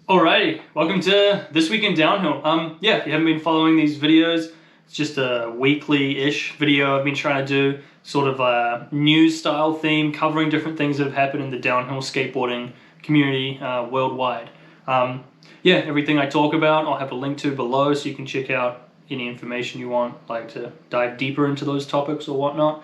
Alrighty, welcome to This Week in Downhill. Yeah, if you haven't been following these videos, it's just a weekly-ish video I've been trying to do, sort of a news-style theme, covering different things that have happened in the downhill skateboarding community worldwide. Yeah, everything I talk about, I'll have a link to below so you can check out any information you want, like to dive deeper into those topics or whatnot.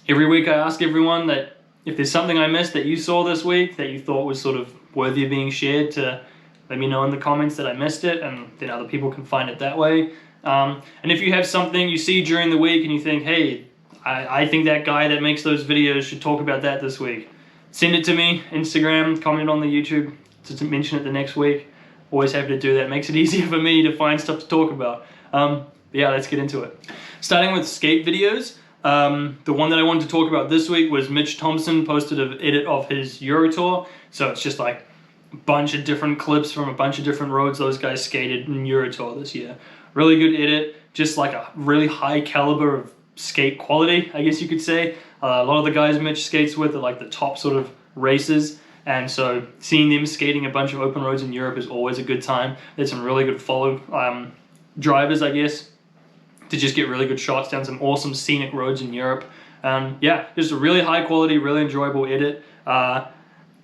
Every week I ask everyone that if there's something I missed that you saw this week that you thought was sort of worthy of being shared, to let me know in the comments that I missed it, and then other people can find it that way. And if you have something you see during the week and you think, hey, I think that guy that makes those videos should talk about that this week, send it to me, Instagram, comment on the YouTube to mention it the next week. Always happy to do that. It makes it easier for me to find stuff to talk about. But yeah, let's get into it. Starting with skate videos. The one that I wanted to talk about this week was Mitch Thompson posted an edit of his Euro Tour. So it's just like a bunch of different clips from a bunch of different roads those guys skated in Euro Tour this year. Really good edit, just like a really high caliber of skate quality, I guess you could say. A lot of the guys Mitch skates with are like the top sort of racers, and so seeing them skating a bunch of open roads in Europe is always a good time. There's some really good follow drivers, I guess, to just get really good shots down some awesome scenic roads in Europe. Yeah, just a really high quality, really enjoyable edit.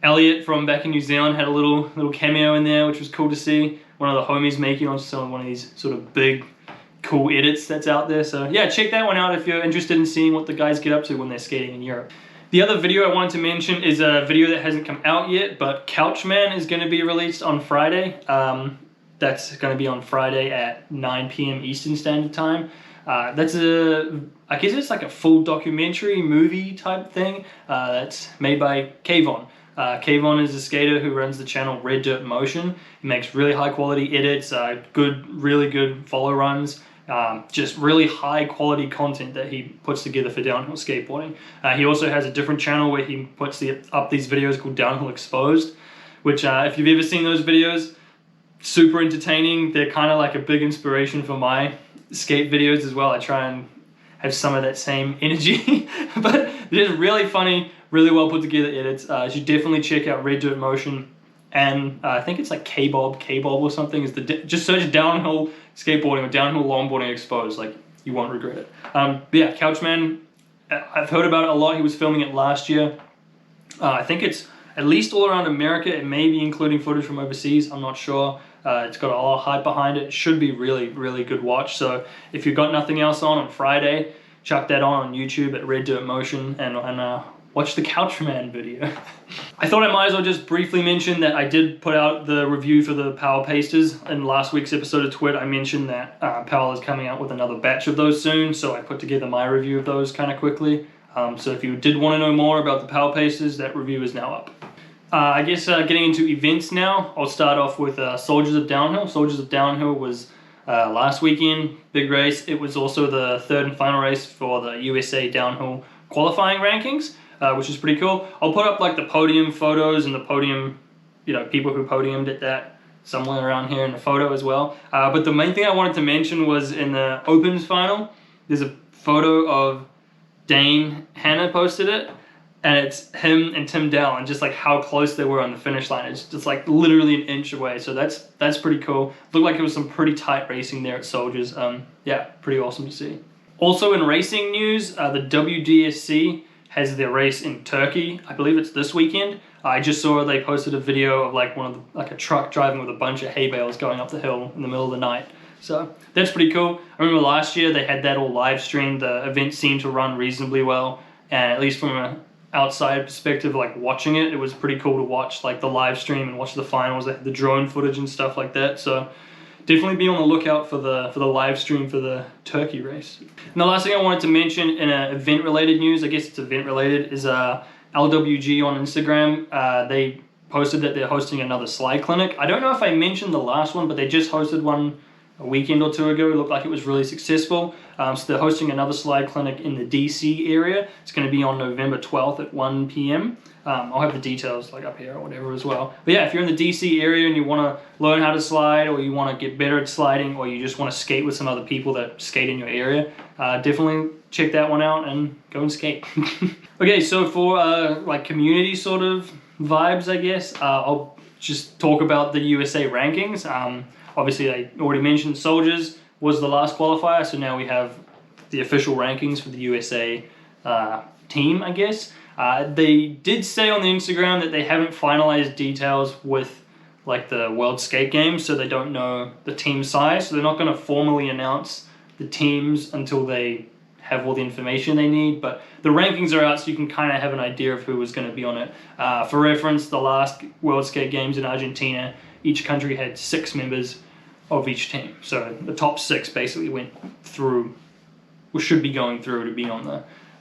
Elliot from back in New Zealand had a little cameo in there, which was cool to see. One of the homies making on one of these sort of big, cool edits that's out there. So yeah, check that one out if you're interested in seeing what the guys get up to when they're skating in Europe. The other video I wanted to mention is a video that hasn't come out yet, but Couchman is going to be released on Friday. That's going to be on Friday at 9 p.m. Eastern Standard Time. I guess it's like a full documentary movie type thing that's made by Kayvon. Kayvon is a skater who runs the channel Red Dirt Motion. He makes really high quality edits, really good follow runs, just really high quality content that he puts together for downhill skateboarding. He also has a different channel where he puts up these videos called Downhill Exposed, which if you've ever seen those videos, super entertaining. They're kind of like a big inspiration for my skate videos as well. I try and have some of that same energy, but they're just really funny, really well put together edits. You should definitely check out Red Dirt Motion, and I think it's like K-Bob or something. Is just search downhill skateboarding or downhill longboarding exposed. Like, you won't regret it. But yeah, Couchman, I've heard about it a lot. He was filming it last year. I think it's at least all around America. It may be including footage from overseas. I'm not sure. It's got a lot of hype behind it. It should be really, really good watch. So if you've got nothing else on Friday, chuck that on YouTube at Red Dirt Motion and watch the Couchman video. I thought I might as well just briefly mention that I did put out the review for the Powell Pasters. In last week's episode of TWID, I mentioned that Powell is coming out with another batch of those soon, so I put together my review of those kind of quickly. So if you did want to know more about the Powell Pasters, that review is now up. I guess getting into events now, I'll start off with Soldiers of Downhill. Soldiers of Downhill was last weekend, big race. It was also the third and final race for the USA Downhill qualifying rankings, which is pretty cool. I'll put up like the podium photos and the podium, people who podiumed at that somewhere around here in the photo as well. But the main thing I wanted to mention was in the Opens final, there's a photo of Dane Hanna posted it, and it's him and Tim Dell, and just like how close they were on the finish line. It's just like literally an inch away, so that's pretty cool. Looked like it was some pretty tight racing there at Soldiers. Yeah, pretty awesome to see. Also in racing news, the WDSC has their race in Turkey. I believe it's this weekend. I just saw they posted a video of like a truck driving with a bunch of hay bales going up the hill in the middle of the night. So that's pretty cool. I remember last year they had that all live streamed. The event seemed to run reasonably well, and at least from an outside perspective, like watching it, it was pretty cool to watch like the live stream and watch the finals. They had the drone footage and stuff like that. So definitely be on the lookout for the live stream for the Turkey race. And the last thing I wanted to mention in event related news, I guess it's event related, is LWG on Instagram. They posted that they're hosting another slide clinic. I don't know if I mentioned the last one, but they just hosted one a weekend or two ago. It looked like it was really successful. So they're hosting another slide clinic in the DC area. It's going to be on November 12th at 1 p.m. I'll have the details like up here or whatever as well. But yeah, if you're in the DC area and you want to learn how to slide, or you want to get better at sliding, or you just want to skate with some other people that skate in your area, definitely check that one out and go and skate. Okay, so for like community sort of vibes, I guess, I'll just talk about the USA rankings. Obviously, I already mentioned Soldiers was the last qualifier, so now we have the official rankings for the USA team, I guess. They did say on the Instagram that they haven't finalized details with like the World Skate Games, so they don't know the team size, so they're not going to formally announce the teams until they have all the information they need, but the rankings are out so you can kind of have an idea of who was going to be on it. For reference, the last World Skate Games in Argentina, each country had 6 members of each team. So the top 6 basically went through, or should be going through to be on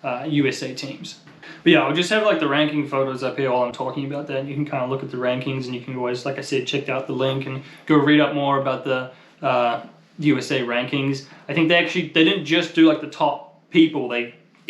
the USA teams. But yeah, I'll just have like the ranking photos up here while I'm talking about that. You can kind of look at the rankings, and you can always, like I said, check out the link and go read up more about the USA rankings. I think they didn't just do like the top people,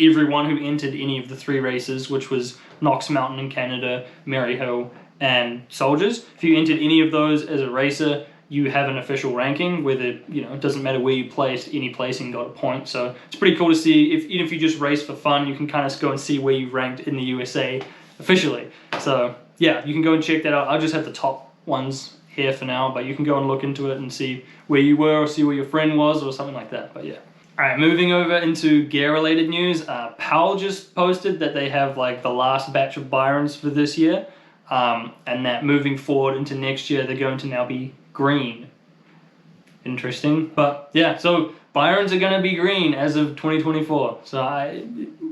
everyone who entered any of the 3 races, which was Knox Mountain in Canada, Maryhill, and Soldiers. If you entered any of those as a racer, you have an official ranking, whether, it doesn't matter where you placed, any placing got a point. So it's pretty cool to see. Even if you just race for fun, you can kind of go and see where you ranked in the USA officially. So yeah, you can go and check that out. I'll just have the top ones here for now, but you can go and look into it and see where you were, or see where your friend was, or something like that. But yeah. Alright, moving over into gear-related news, Powell just posted that they have like the last batch of Byrons for this year, and that moving forward into next year, they're going to now be green. Interesting, but yeah, so Byrons are going to be green as of 2024, so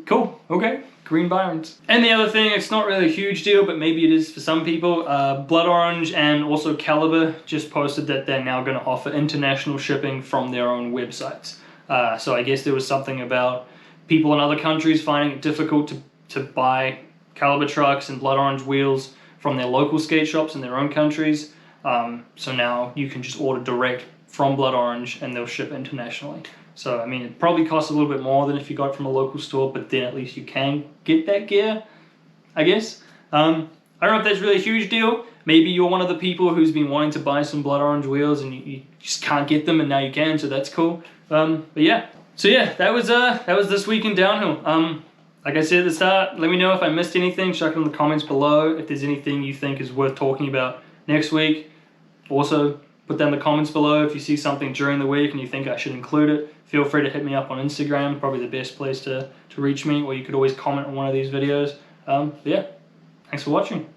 cool, okay, green Byrons. And the other thing, it's not really a huge deal, but maybe it is for some people, Blood Orange and also Caliber just posted that they're now going to offer international shipping from their own websites. So I guess there was something about people in other countries finding it difficult to buy Caliber trucks and Blood Orange wheels from their local skate shops in their own countries. So now you can just order direct from Blood Orange and they'll ship internationally. So, I mean, it probably costs a little bit more than if you got it from a local store, but then at least you can get that gear, I guess. I don't know if that's really a huge deal. Maybe you're one of the people who's been wanting to buy some Blood Orange wheels and you just can't get them, and now you can, so that's cool. But yeah. So yeah, that was this week in downhill. Like I said at the start, let me know if I missed anything. Chuck it in the comments below if there's anything you think is worth talking about next week. Also, put down the comments below if you see something during the week and you think I should include it. Feel free to hit me up on Instagram, probably the best place to reach me, or you could always comment on one of these videos. But yeah, thanks for watching.